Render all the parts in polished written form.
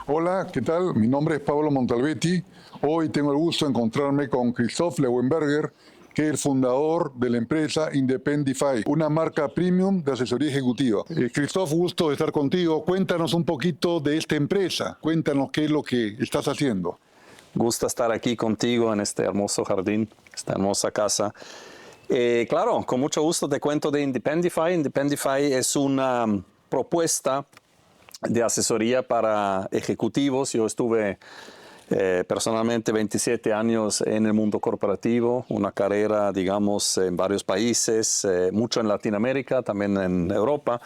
Hola, ¿qué tal? Mi nombre es Pablo Montalbetti. Hoy tengo el gusto de encontrarme con Christoph Leuenberger, que es el fundador de la empresa Independify, una marca premium de asesoría ejecutiva. Christoph, gusto de estar contigo. Cuéntanos un poquito de esta empresa. Cuéntanos qué es lo que estás haciendo. Gusto estar aquí contigo en este hermoso jardín, esta hermosa casa. Claro, con mucho gusto te cuento de Independify. Independify es una propuesta de asesoría para ejecutivos. Yo estuve personalmente 27 años en el mundo corporativo, una carrera, digamos, en varios países, mucho en Latinoamérica, también en Europa.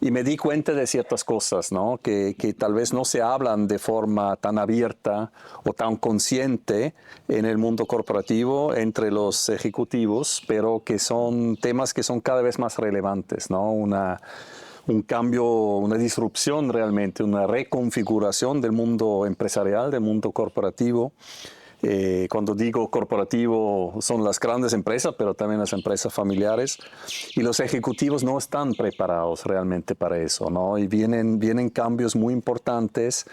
Y me di cuenta de ciertas cosas, ¿no? que tal vez no se hablan de forma tan abierta o tan consciente en el mundo corporativo entre los ejecutivos, pero que son temas que son cada vez más relevantes, ¿no? Un cambio, una disrupción realmente, una reconfiguración del mundo empresarial, del mundo corporativo. Cuando digo corporativo son las grandes empresas, pero también las empresas familiares. Y los ejecutivos no están preparados realmente para eso, ¿no? Y vienen cambios muy importantes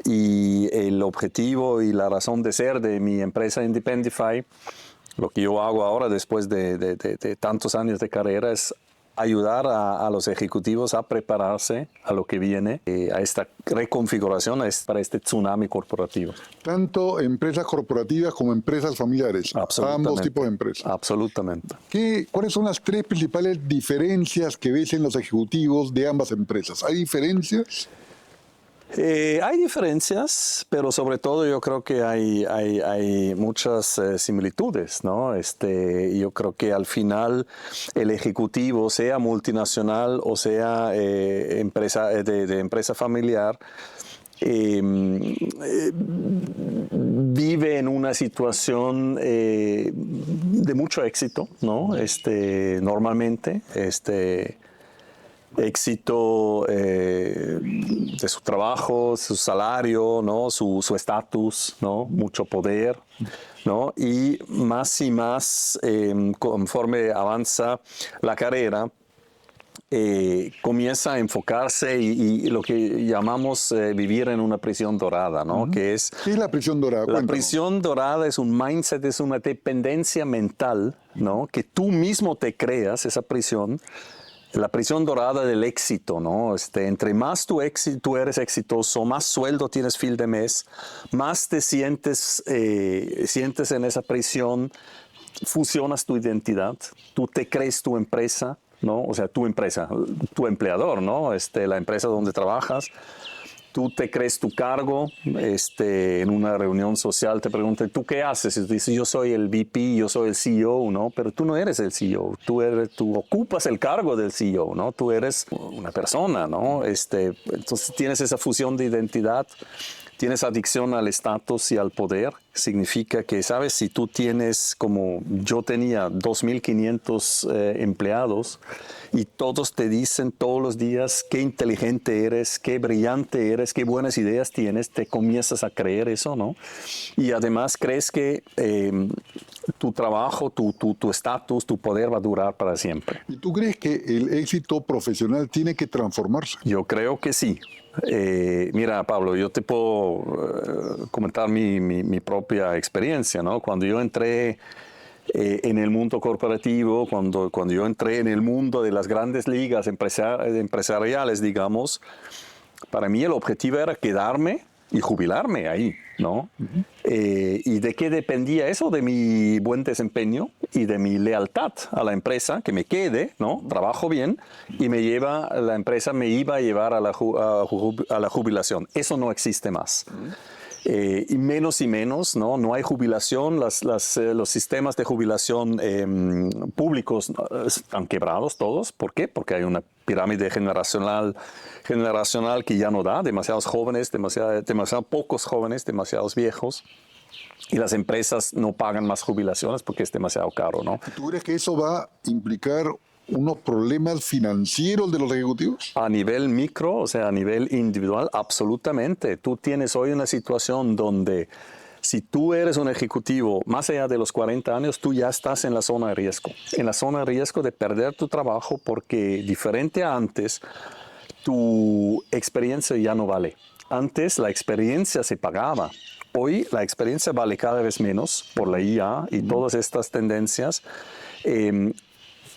y el objetivo y la razón de ser de mi empresa Independify, lo que yo hago ahora después de tantos años de carrera, es ayudar a los ejecutivos a prepararse a lo que viene, a esta reconfiguración, para este tsunami corporativo. Tanto empresas corporativas como empresas familiares. Ambos tipos de empresas. Absolutamente. ¿Cuáles son las tres principales diferencias que ves en los ejecutivos de ambas empresas? ¿Hay diferencias? Hay diferencias, pero sobre todo yo creo que hay muchas similitudes, ¿no? Yo creo que al final el ejecutivo, sea multinacional o sea de empresa familiar, vive en una situación de mucho éxito, ¿no? Normalmente, éxito de su trabajo, su salario, ¿no? Su estatus, ¿no? Mucho poder, ¿no? Y más, conforme avanza la carrera, comienza a enfocarse y lo que llamamos vivir en una prisión dorada, ¿no? ¿Qué es la prisión dorada? La prisión dorada es un mindset, es una dependencia mental, ¿no? Que tú mismo te creas esa prisión. La prisión dorada del éxito, ¿no? Entre más tú eres exitoso, más sueldo tienes fin de mes, más te sientes en esa prisión, fusionas tu identidad, tú te crees tu empresa, ¿no? O sea, tu empresa, tu empleador, ¿no? La empresa donde trabajas. Tú te crees tu cargo, en una reunión social te preguntan, ¿tú qué haces? Y tú dices, yo soy el VP, yo soy el CEO, ¿no? Pero tú no eres el CEO, tú ocupas el cargo del CEO, ¿no? Tú eres una persona, ¿no? Entonces tienes esa fusión de identidad, tienes adicción al estatus y al poder. Significa que, ¿sabes? Si tú tienes, como yo tenía, 2.500 empleados y todos te dicen todos los días qué inteligente eres, qué brillante eres, qué buenas ideas tienes, te comienzas a creer eso, ¿no? Y además crees que tu trabajo, tu estatus, tu poder va a durar para siempre. ¿Y tú crees que el éxito profesional tiene que transformarse? Yo creo que sí. Mira, Pablo, yo te puedo comentar mi propia experiencia, ¿no? Cuando yo entré en el mundo corporativo, cuando yo entré en el mundo de las grandes ligas empresariales, digamos, para mí el objetivo era quedarme y jubilarme ahí, ¿no? ¿Y de qué dependía eso? De mi buen desempeño y de mi lealtad a la empresa, que me quede, ¿no? Trabajo bien y la empresa me iba a llevar a la jubilación. Eso no existe más. Y menos, ¿no? No hay jubilación, los sistemas de jubilación públicos están quebrados todos. ¿Por qué? Porque hay una pirámide generacional que ya no da, demasiados jóvenes, demasiado pocos jóvenes, demasiados viejos. Y las empresas no pagan más jubilaciones porque es demasiado caro, ¿no? ¿Tú crees que eso va a implicar unos problemas financieros de los ejecutivos? A nivel micro, o sea, a nivel individual, absolutamente. Tú tienes hoy una situación donde si tú eres un ejecutivo más allá de los 40 años, tú ya estás en la zona de riesgo. En la zona de riesgo de perder tu trabajo porque, diferente a antes, tu experiencia ya no vale. Antes la experiencia se pagaba. Hoy la experiencia vale cada vez menos por la IA y todas estas tendencias.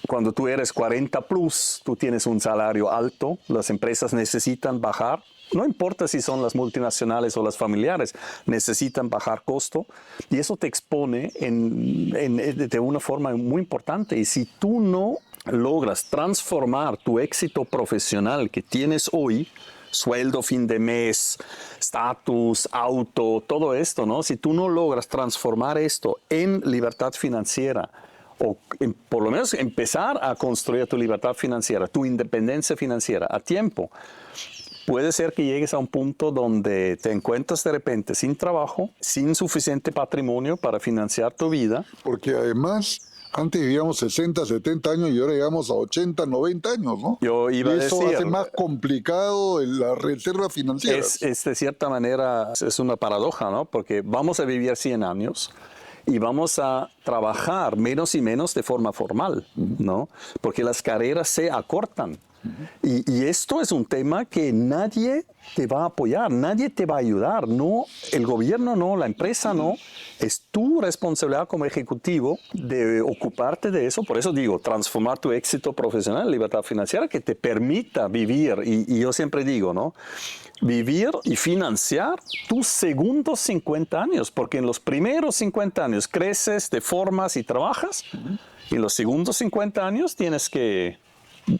Cuando tú eres 40 plus, tú tienes un salario alto, las empresas necesitan bajar. No importa si son las multinacionales o las familiares, necesitan bajar costo y eso te expone de una forma muy importante. Y si tú no logras transformar tu éxito profesional que tienes hoy, sueldo fin de mes, estatus, auto, todo esto, ¿no? Si tú no logras transformar esto en libertad financiera, o por lo menos empezar a construir tu libertad financiera, tu independencia financiera a tiempo, puede ser que llegues a un punto donde te encuentras de repente sin trabajo, sin suficiente patrimonio para financiar tu vida. Porque además, antes vivíamos 60, 70 años y ahora llegamos a 80, 90 años, ¿no? Yo iba a eso decir, hace más complicado la reserva financiera. Es de cierta manera, es una paradoja, ¿no? Porque vamos a vivir 100 años y vamos a trabajar menos y menos de forma formal, ¿no? Porque las carreras se acortan. Y esto es un tema que nadie te va a apoyar, nadie te va a ayudar, no, el gobierno no, la empresa no. Es tu responsabilidad como ejecutivo de ocuparte de eso. Por eso digo, transformar tu éxito profesional en libertad financiera que te permita vivir. Y yo siempre digo, ¿no? Vivir y financiar tus segundos 50 años, porque en los primeros 50 años creces, te formas y trabajas. Y en los segundos 50 años tienes que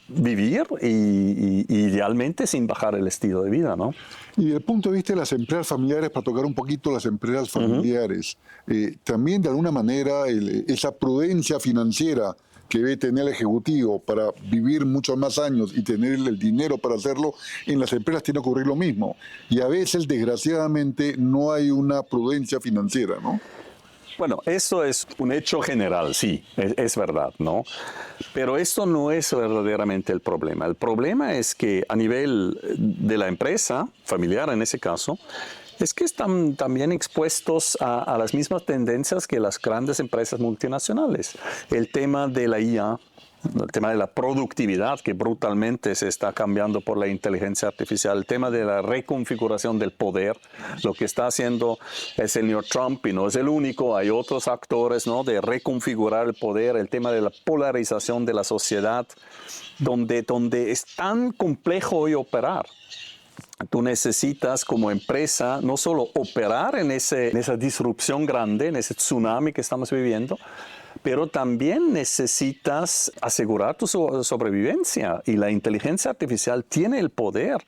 vivir y idealmente sin bajar el estilo de vida, ¿no? Y desde el punto de vista de las empresas familiares, para tocar un poquito las empresas familiares, también de alguna manera esa prudencia financiera que debe tener el ejecutivo para vivir muchos más años y tener el dinero para hacerlo, en las empresas tiene que ocurrir lo mismo. Y a veces, desgraciadamente, no hay una prudencia financiera, ¿no? Bueno, eso es un hecho general, sí, es verdad, ¿no? Pero esto no es verdaderamente el problema. El problema es que a nivel de la empresa, familiar en ese caso, es que están también expuestos a las mismas tendencias que las grandes empresas multinacionales. El tema de la IA, el tema de la productividad que brutalmente se está cambiando por la inteligencia artificial, el tema de la reconfiguración del poder, lo que está haciendo el señor Trump y no es el único, hay otros actores, ¿no? De reconfigurar el poder, el tema de la polarización de la sociedad, donde es tan complejo hoy operar. Tú necesitas como empresa no solo operar en esa disrupción grande, en ese tsunami que estamos viviendo, pero también necesitas asegurar tu sobrevivencia y la inteligencia artificial tiene el poder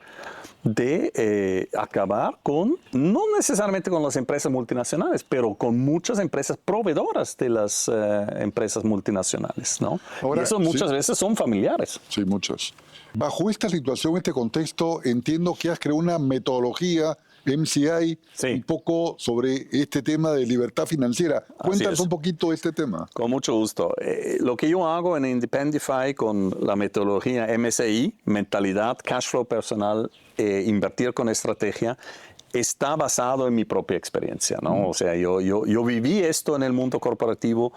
de acabar con, no necesariamente con las empresas multinacionales, pero con muchas empresas proveedoras de las empresas multinacionales, ¿no? Ahora, y eso muchas veces son familiares. Sí, muchas. Bajo esta situación, este contexto, entiendo que has creado una metodología MCI, un poco sobre este tema de libertad financiera. Cuéntanos un poquito de este tema. Con mucho gusto. Lo que yo hago en Independify con la metodología MSI, mentalidad, cash flow personal, invertir con estrategia, está basado en mi propia experiencia, ¿no? O sea, yo viví esto en el mundo corporativo,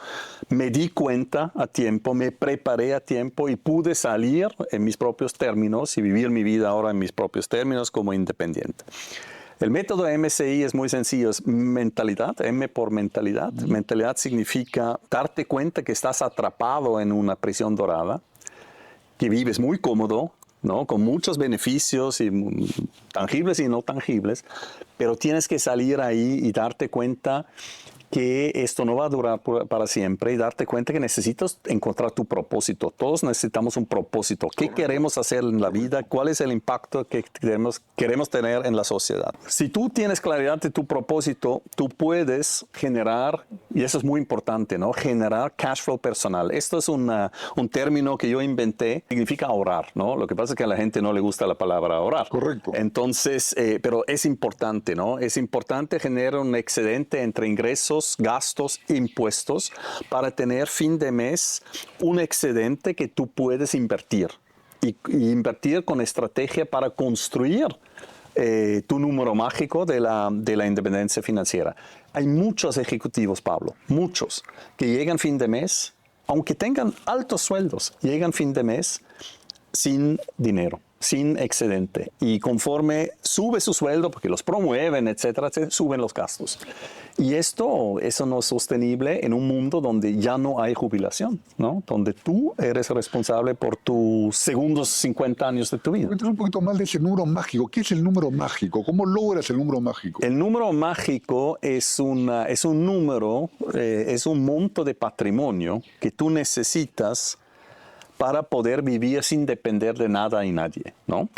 me di cuenta a tiempo, me preparé a tiempo y pude salir en mis propios términos y vivir mi vida ahora en mis propios términos como independiente. El método MSI es muy sencillo, es mentalidad, M por mentalidad. Mentalidad significa darte cuenta que estás atrapado en una prisión dorada, que vives muy cómodo, ¿no? Con muchos beneficios y tangibles y no tangibles, pero tienes que salir ahí y darte cuenta que esto no va a durar para siempre y darte cuenta que necesitas encontrar tu propósito. Todos necesitamos un propósito. ¿Qué queremos hacer en la vida? ¿Cuál es el impacto que queremos tener en la sociedad? Si tú tienes claridad de tu propósito, tú puedes generar, y eso es muy importante, ¿no? Generar cash flow personal. Esto es un término que yo inventé, significa ahorrar, ¿no? Lo que pasa es que a la gente no le gusta la palabra ahorrar. Correcto. Entonces, pero es importante, ¿no? Es importante generar un excedente entre ingresos, gastos, impuestos, para tener fin de mes un excedente que tú puedes invertir y invertir con estrategia para construir tu número mágico de la independencia financiera. Hay muchos ejecutivos, Pablo, muchos, que llegan fin de mes, aunque tengan altos sueldos, llegan fin de mes sin dinero. sin excedente. Y conforme sube su sueldo, porque los promueven, etcétera, etcétera, suben los gastos. Y eso no es sostenible en un mundo donde ya no hay jubilación, ¿no? Donde tú eres responsable por tus segundos 50 años de tu vida. Cuéntanos un poquito más de ese número mágico. ¿Qué es el número mágico? ¿Cómo logras el número mágico? El número mágico es un número, es un monto de patrimonio que tú necesitas para poder vivir sin depender de nada y nadie, ¿no?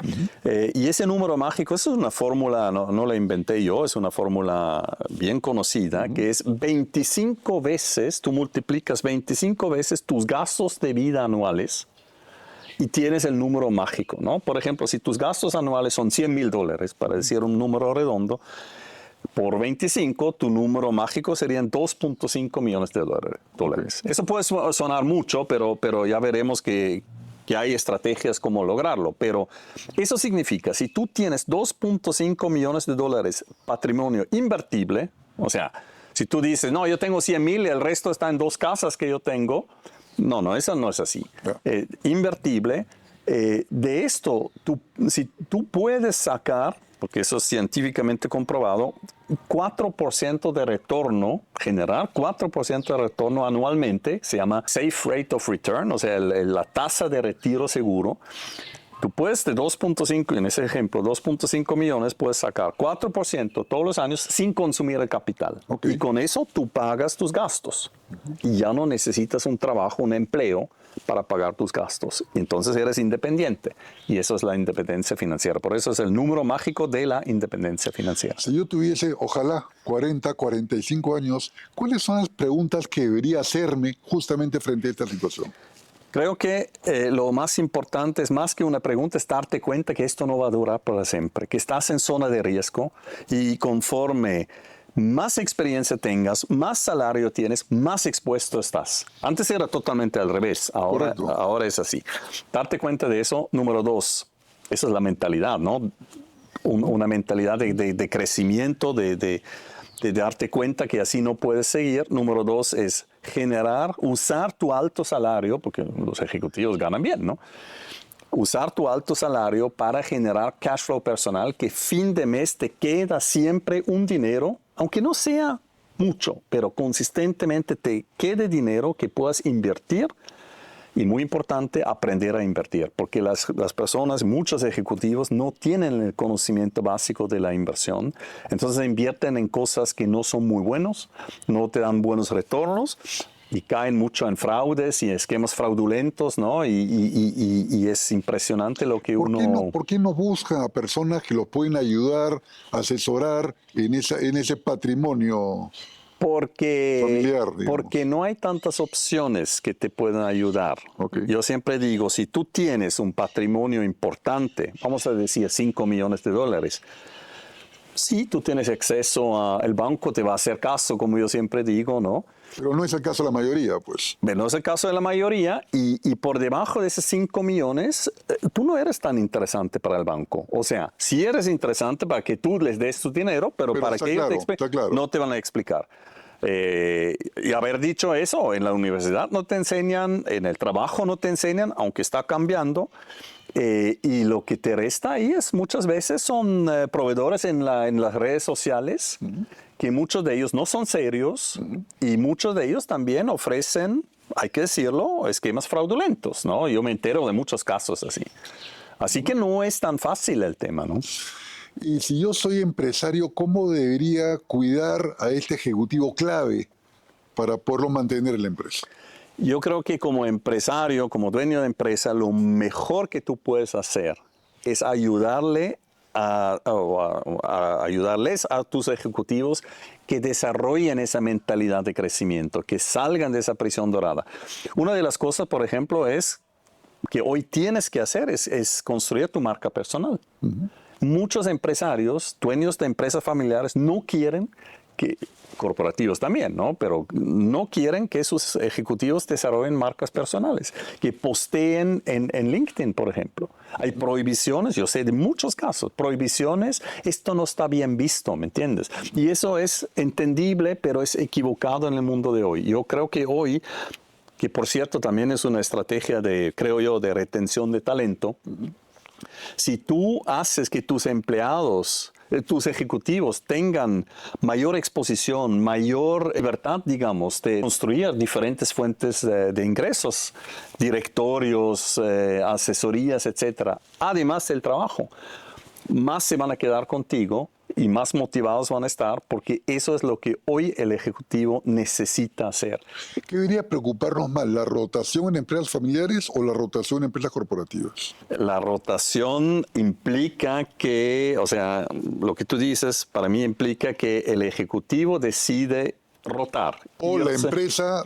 Y ese número mágico, eso es una fórmula, no la inventé yo, es una fórmula bien conocida, que es 25 veces, tú multiplicas 25 veces tus gastos de vida anuales y tienes el número mágico, ¿no? Por ejemplo, si tus gastos anuales son $100,000, para decir un número redondo, por 25, tu número mágico serían $2.5 millones de dólares. Eso puede sonar mucho, pero ya veremos que hay estrategias como lograrlo. Pero eso significa, si tú tienes $2.5 millones de dólares patrimonio invertible, o sea, si tú dices, no, yo tengo 100,000 y el resto está en 2 casas que yo tengo, no, eso no es así. Invertible, de esto, si tú puedes sacar, porque eso es científicamente comprobado, 4% de retorno, generar 4% de retorno anualmente, se llama Safe Rate of Return, o sea, la tasa de retiro seguro. Tú puedes de 2.5, en ese ejemplo, 2.5 millones, puedes sacar 4% todos los años sin consumir el capital. Y con eso tú pagas tus gastos. Y ya no necesitas un trabajo, un empleo para pagar tus gastos. Y entonces eres independiente. Y eso es la independencia financiera. Por eso es el número mágico de la independencia financiera. Si yo tuviese, ojalá, 40, 45 años, ¿cuáles son las preguntas que debería hacerme justamente frente a esta situación? Creo que lo más importante es más que una pregunta, es darte cuenta que esto no va a durar para siempre, que estás en zona de riesgo y conforme más experiencia tengas, más salario tienes, más expuesto estás. Antes era totalmente al revés, ahora es así. Darte cuenta de eso. Número 2, esa es la mentalidad, ¿no? Una mentalidad de crecimiento, de darte cuenta que así no puedes seguir. Número 2 es usar tu alto salario, porque los ejecutivos ganan bien, ¿no? Usar tu alto salario para generar cash flow personal, que fin de mes te queda siempre un dinero, aunque no sea mucho, pero consistentemente te quede dinero que puedas invertir. Y muy importante, aprender a invertir, porque las personas, muchos ejecutivos, no tienen el conocimiento básico de la inversión. Entonces invierten en cosas que no son muy buenos, no te dan buenos retornos y caen mucho en fraudes y esquemas fraudulentos, ¿no? Y es impresionante lo que ¿Por qué no buscan a personas que los pueden ayudar, asesorar en ese patrimonio? Porque no hay tantas opciones que te puedan ayudar. Yo siempre digo, si tú tienes un patrimonio importante, vamos a decir $5 millones, sí, tú tienes acceso el banco te va a hacer caso, como yo siempre digo, ¿no? Pero no es el caso de la mayoría, pues. No es el caso de la mayoría y por debajo de esos 5 millones, tú no eres tan interesante para el banco. O sea, sí eres interesante para que tú les des tu dinero, pero para que ellos no te van a explicar. Y haber dicho eso, en la universidad no te enseñan, en el trabajo no te enseñan, aunque está cambiando. Y lo que te resta ahí es muchas veces son proveedores en las redes sociales, que muchos de ellos no son serios y muchos de ellos también ofrecen, hay que decirlo, esquemas fraudulentos, ¿no? Yo me entero de muchos casos así. Así que no es tan fácil el tema, ¿no? Y si yo soy empresario, ¿cómo debería cuidar a este ejecutivo clave para poderlo mantener en la empresa? Yo creo que como empresario, como dueño de empresa, lo mejor que tú puedes hacer es ayudarles a tus ejecutivos que desarrollen esa mentalidad de crecimiento, que salgan de esa prisión dorada. Una de las cosas, por ejemplo, es que hoy tienes que hacer es construir tu marca personal. Muchos empresarios, dueños de empresas familiares, no quieren corporativos también, ¿no? Pero no quieren que sus ejecutivos desarrollen marcas personales, que posteen en LinkedIn, por ejemplo. Hay prohibiciones, yo sé de muchos casos, prohibiciones, esto no está bien visto, ¿me entiendes? Y eso es entendible, pero es equivocado en el mundo de hoy. Yo creo que hoy, que por cierto también es una estrategia creo yo, de retención de talento, Si tú haces que tus empleados, tus ejecutivos tengan mayor exposición, mayor libertad, digamos, de construir diferentes fuentes de ingresos, directorios, asesorías, etcétera, además del trabajo, más se van a quedar contigo y más motivados van a estar, porque eso es lo que hoy el ejecutivo necesita hacer. ¿Qué debería preocuparnos más, la rotación en empresas familiares o la rotación en empresas corporativas? La rotación implica que, o sea, lo que tú dices para mí implica que el ejecutivo decide rotar. O la empresa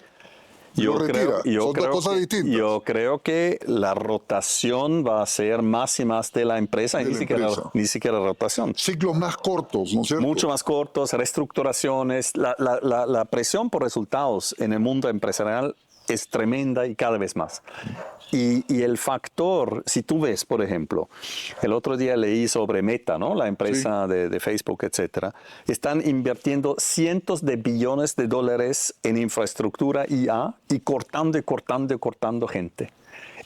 lo retira. Son dos cosas distintas. Yo creo que la rotación va a ser más y más de la empresa, y ni siquiera rotación. Ciclos más cortos, ¿no es cierto? Mucho más cortos, reestructuraciones. La presión por resultados en el mundo empresarial es tremenda y cada vez más. Y el factor, si tú ves, por ejemplo, el otro día leí sobre Meta, ¿no? La empresa de Facebook, etcétera. Están invirtiendo cientos de billones de dólares en infraestructura IA y cortando gente.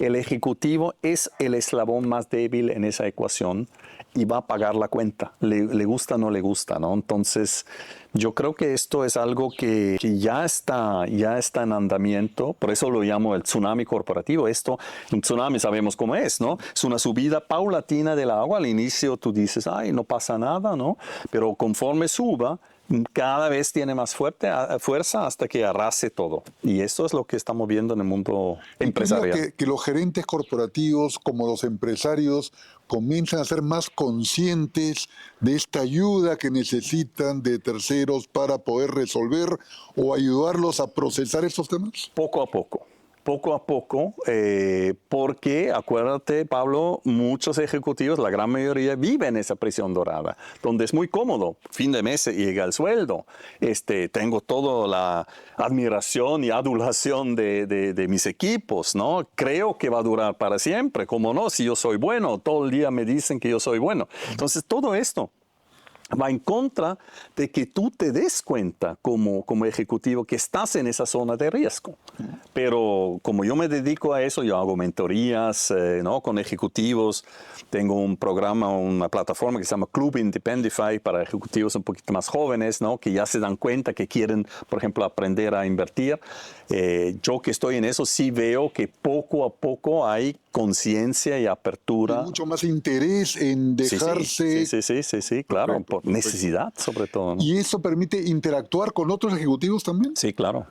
El ejecutivo es el eslabón más débil en esa ecuación y va a pagar la cuenta, le gusta o no le gusta, ¿no? Entonces, yo creo que esto es algo que ya está en andamiento, por eso lo llamo el tsunami corporativo. Un tsunami sabemos cómo es, ¿no? Es una subida paulatina del agua. Al inicio tú dices, ay, no pasa nada, ¿no? Pero conforme suba, cada vez tiene más fuerza hasta que arrase todo. Y esto es lo que estamos viendo en el mundo empresarial. Que los gerentes corporativos, como los empresarios, comiencen a ser más conscientes de esta ayuda que necesitan de terceros para poder resolver o ayudarlos a procesar estos temas? Poco a poco, porque acuérdate, Pablo, muchos ejecutivos, la gran mayoría, viven esa prisión dorada, donde es muy cómodo. Fin de mes llega el sueldo. Tengo toda la admiración y adulación de mis equipos, ¿no? Creo que va a durar para siempre. ¿Cómo no? Si yo soy bueno, todo el día me dicen que yo soy bueno. Entonces, todo esto va en contra de que tú te des cuenta como ejecutivo que estás en esa zona de riesgo. Pero como yo me dedico a eso, yo hago mentorías, ¿no? Con ejecutivos. Tengo un programa, una plataforma que se llama Club Independify para ejecutivos un poquito más jóvenes, ¿no? Que ya se dan cuenta que quieren, por ejemplo, aprender a invertir. Yo que estoy en eso sí veo que poco a poco hay conciencia y apertura. Y mucho más interés en dejarse... Sí, claro, por necesidad sobre todo, ¿no? ¿Y eso permite interactuar con otros ejecutivos también? Sí, claro.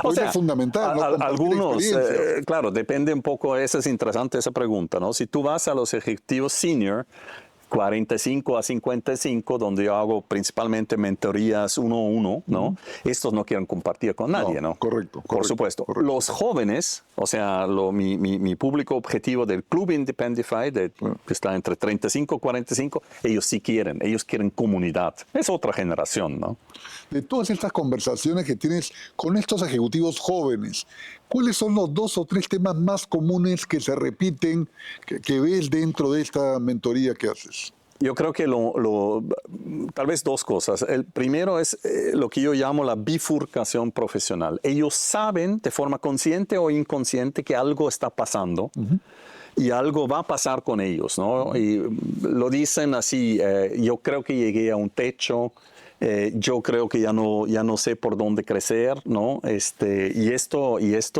O sea, es fundamental, ¿no? Algunos, claro, depende un poco, esa es interesante esa pregunta, ¿no? Si tú vas a los ejecutivos senior, 45 a 55, donde yo hago principalmente mentorías uno a uno, ¿no? Estos no quieren compartir con nadie, ¿no? Correcto. Por supuesto. Correcto. Los jóvenes, o sea, mi público objetivo del Club Independify, que está entre 35 y 45, ellos sí quieren, ellos quieren comunidad. Es otra generación, ¿no? De todas estas conversaciones que tienes con estos ejecutivos jóvenes, ¿cuáles son los 2 o 3 temas más comunes que se repiten, que ves dentro de esta mentoría que haces? Yo creo que tal vez 2 cosas. El primero es lo que yo llamo la bifurcación profesional. Ellos saben de forma consciente o inconsciente que algo está pasando. Y algo va a pasar con ellos, ¿no? Y lo dicen así, yo creo que llegué a un techo, yo creo que ya no sé por dónde crecer, ¿no? Y esto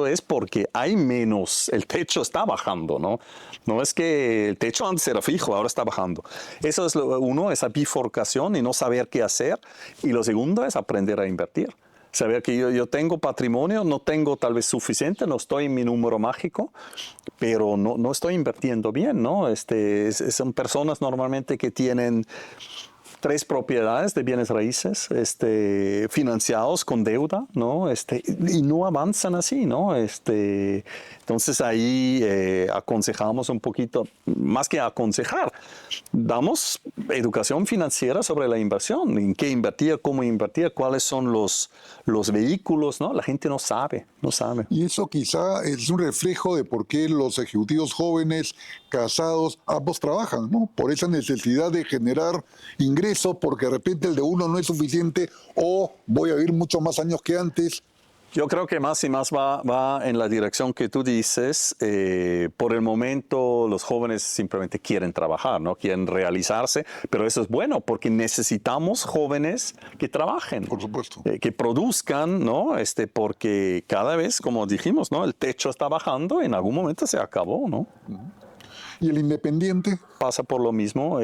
es porque hay menos, el techo está bajando, ¿no? No es que el techo antes era fijo, ahora está bajando. Eso es uno, esa bifurcación y no saber qué hacer. Y lo segundo es aprender a invertir. Saber que yo tengo patrimonio, no tengo tal vez suficiente, no estoy en mi número mágico, pero no estoy invirtiendo bien, ¿no? Son personas normalmente que tienen 3 propiedades de bienes raíces financiados con deuda, ¿no? Y no avanzan así, ¿no? Entonces ahí aconsejamos un poquito, más que aconsejar, damos educación financiera sobre la inversión, en qué invertir, cómo invertir, cuáles son los vehículos, ¿no? La gente no sabe. Y eso quizá es un reflejo de por qué los ejecutivos jóvenes, casados, ambos trabajan, ¿no? Por esa necesidad de generar ingresos, porque de repente el de uno no es suficiente o voy a vivir muchos más años que antes. Yo creo que más y más va en la dirección que tú dices. Por el momento los jóvenes simplemente quieren trabajar, ¿no? Quieren realizarse, pero eso es bueno porque necesitamos jóvenes que trabajen. Por supuesto. Que produzcan, ¿no? Porque cada vez, como dijimos, ¿no? El techo está bajando, en algún momento se acabó, ¿no? ¿Y el independiente? Pasa por lo mismo.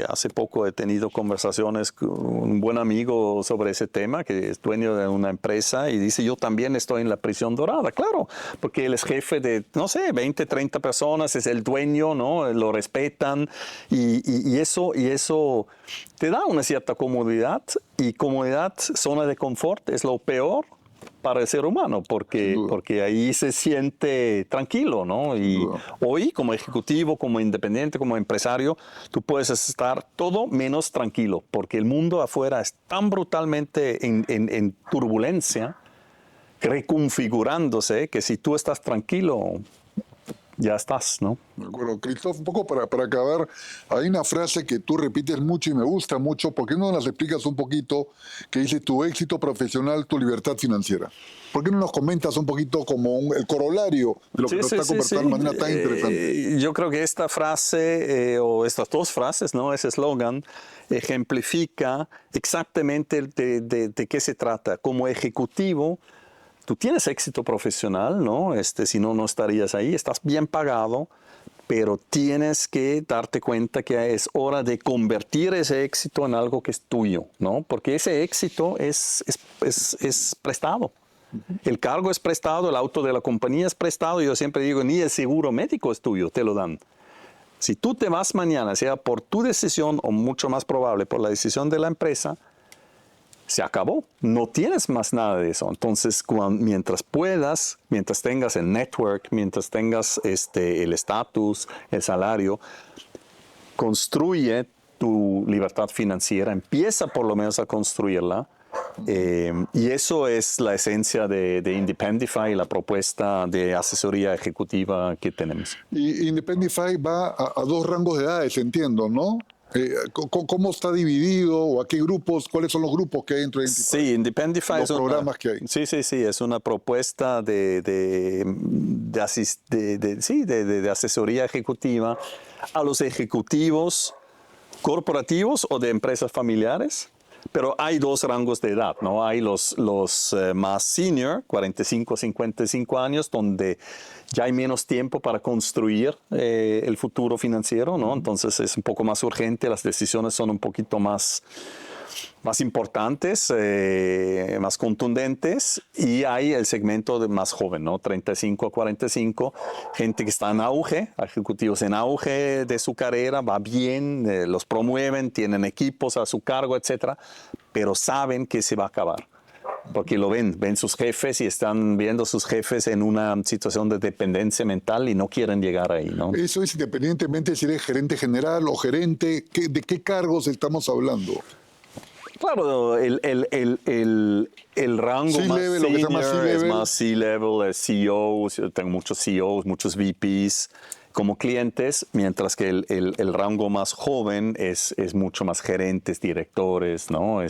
Hace poco he tenido conversaciones con un buen amigo sobre ese tema, que es dueño de una empresa, y dice, yo también estoy en la prisión dorada. Claro, porque él es jefe de, no sé, 20, 30 personas, es el dueño, ¿no? Lo respetan, y eso te da una cierta comodidad, y comodidad, zona de confort, es lo peor para el ser humano, porque ahí se siente tranquilo, ¿no? Y hoy, como ejecutivo, como independiente, como empresario, tú puedes estar todo menos tranquilo, porque el mundo afuera es tan brutalmente en turbulencia, reconfigurándose, que si tú estás tranquilo, ya estás, ¿no? De acuerdo. Christoph, un poco para acabar, hay una frase que tú repites mucho y me gusta mucho. ¿Por qué no nos explicas un poquito? Que dice, tu éxito profesional, tu libertad financiera. ¿Por qué no nos comentas un poquito como el corolario de lo que nos está conversando de manera tan interesante? Yo creo que esta frase, o estas dos frases, ¿no? Ese eslogan, ejemplifica exactamente de qué se trata. Como ejecutivo, tú tienes éxito profesional, ¿no? Si no, no estarías ahí. Estás bien pagado, pero tienes que darte cuenta que es hora de convertir ese éxito en algo que es tuyo, ¿no? Porque ese éxito es prestado. El cargo es prestado, el auto de la compañía es prestado. Yo siempre digo, ni el seguro médico es tuyo, te lo dan. Si tú te vas mañana, sea por tu decisión o mucho más probable por la decisión de la empresa, se acabó, no tienes más nada de eso. Entonces, mientras puedas, mientras tengas el network, mientras tengas el estatus, el salario, construye tu libertad financiera, empieza por lo menos a construirla. Y eso es la esencia de Independify, la propuesta de asesoría ejecutiva que tenemos. Y Independify va a dos rangos de edades, entiendo, ¿no? ¿Cómo está dividido o a qué grupos, cuáles son los grupos que hay dentro de Independify? Sí, Independify los programas que hay. Sí, es una propuesta de asesoría ejecutiva a los ejecutivos corporativos o de empresas familiares. Pero hay dos rangos de edad, ¿no? Hay los más senior, 45, 55 años, donde ya hay menos tiempo para construir el futuro financiero, ¿no? Entonces es un poco más urgente, las decisiones son un poquito más importantes, más contundentes, y hay el segmento más joven, ¿no? 35 a 45, gente que está en auge, ejecutivos en auge de su carrera, va bien, los promueven, tienen equipos a su cargo, etcétera, pero saben que se va a acabar. Porque lo ven sus jefes y están viendo sus jefes en una situación de dependencia mental y no quieren llegar ahí, ¿no? Eso es independientemente si eres gerente general o gerente, ¿de qué cargos estamos hablando? Claro, el rango más senior es más C-level, es CEOs. Yo tengo muchos CEOs, muchos VPs como clientes, mientras que el rango más joven es mucho más gerentes, directores, ¿no? ¿Y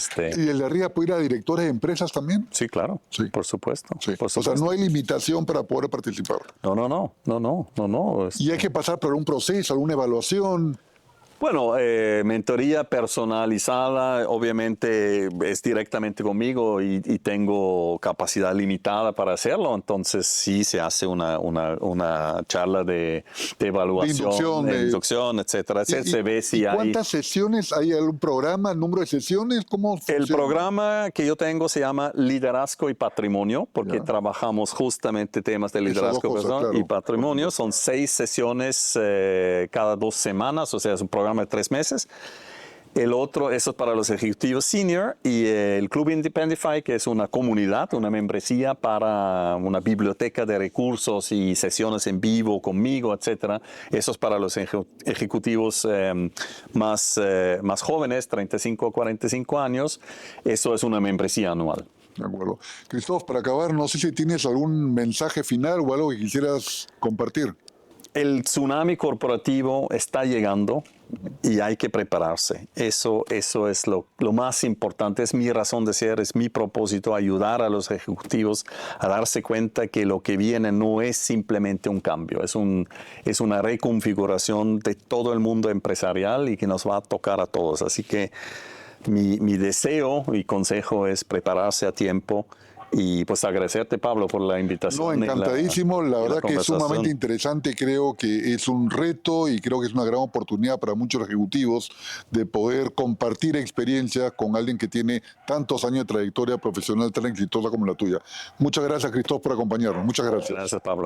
el de arriba puede ir a directores de empresas también? Sí, claro, sí. Por supuesto. Sí. Por supuesto. O sea, no hay limitación para poder participar. No. Y hay que pasar por un proceso, alguna evaluación. Bueno, mentoría personalizada, obviamente es directamente conmigo y tengo capacidad limitada para hacerlo, entonces sí se hace una charla de evaluación, de inducción, etcétera. Se ve si hay... ¿Cuántas sesiones? ¿Hay algún programa, número de sesiones? ¿Cómo funciona? El programa que yo tengo se llama Liderazgo y Patrimonio, porque trabajamos justamente temas de liderazgo y patrimonio. Son 6 sesiones cada 2 semanas, o sea, es un programa de 3 meses. El otro, eso es para los ejecutivos senior, y el Club Independify, que es una comunidad, una membresía para una biblioteca de recursos y sesiones en vivo conmigo, etcétera. Eso es para los ejecutivos más jóvenes, 35 a 45 años. Eso es una membresía anual. De acuerdo. Christoph, para acabar, no sé si tienes algún mensaje final o algo que quisieras compartir. El tsunami corporativo está llegando. y hay que prepararse. Eso es lo más importante, es mi razón de ser, es mi propósito, ayudar a los ejecutivos a darse cuenta que lo que viene no es simplemente un cambio, es una reconfiguración de todo el mundo empresarial y que nos va a tocar a todos. Así que mi deseo y consejo es prepararse a tiempo. Y pues agradecerte, Pablo, por la invitación. No, encantadísimo. La verdad que es sumamente conversación. interesante. Creo que es un reto y creo que es una gran oportunidad para muchos ejecutivos de poder compartir experiencia con alguien que tiene tantos años de trayectoria profesional tan exitosa como la tuya. Muchas gracias, Cristóbal, por acompañarnos. Muchas gracias. Gracias, Pablo.